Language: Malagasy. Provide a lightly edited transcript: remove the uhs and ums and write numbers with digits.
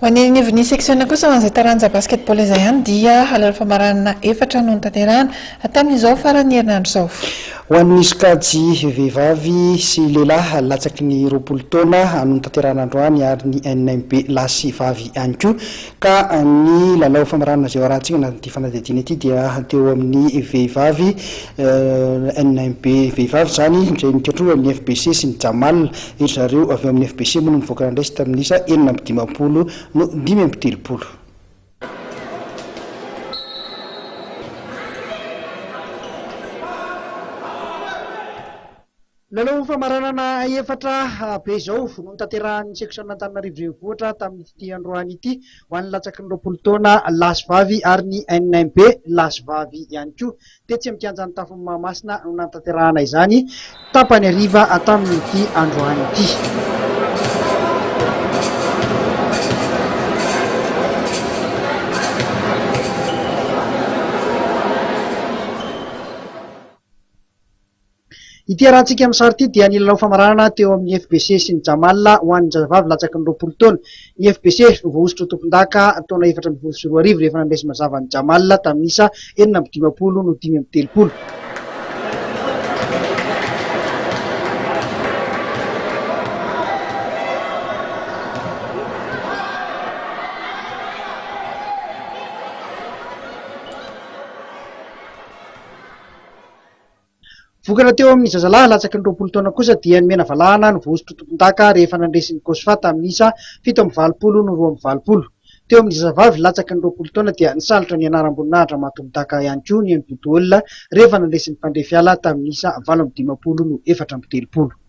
Ho an'ny ny seksiona kosa ho an'izay taranja basketball izay ihany dia halala famaranana efatra no notanterahana tamin'izao farany herinandro izao. Ho an'ny sokajy vehivavy sy lehilahy latsaky ny 20 taona no notanterahana androany ary ny NMB lasy vavy ihany koa ka ny lalao famaranana izay arahantsika anatin'ity fanadihadiana ity dia teo amin'ny vehivavy NMB vehivavy zany izay nikatroa amin'ny FBC sy ny Jamal iry zareo avy amin'ny FBC moa no nivoaka andraisy tamin'isa 4-20 no 5-30. Lalao famaranana efatra be izao no notanterahan'ny section Antananarivo renivohitra tamin'ity androany ity ho an'ny latsaky ny 20 taona lasy vavy ary ny NMB lasy vavy ihany koa. Tetsy amin'ny kianjan'ny Tafin'ny Mahamasina no natanterahana izany tapany hariva tamin'ity androany ity. Ity arahantsika amin'ny sary ity dia ny lalao famaranana teo amin'ny FBC sy ny Jamal ho an'ny zazavavy latsaky ny 20 taona. Ny FBC voaositra tompon-daka taona 4-20 rehefa nandresy mazava ny Jamal tamin'isa 4-20 no 5-30. Vokatra teo amin'ny zazalahy latsaky ny 20 taona kosa dia ny Mena Valahana no voaositra tompon-daka rehefa nandresy ny Kosfa tamin'isa 7-20 no 2-20. Teo amin'ny zazavavy latsaky ny 20 taona dia nisalitra ny anaram-boninahitra mahatomon-daka ihany koa ny Botola rehefa nandresy ny Fandrefiala tamin'isa 8-20 no 4-30.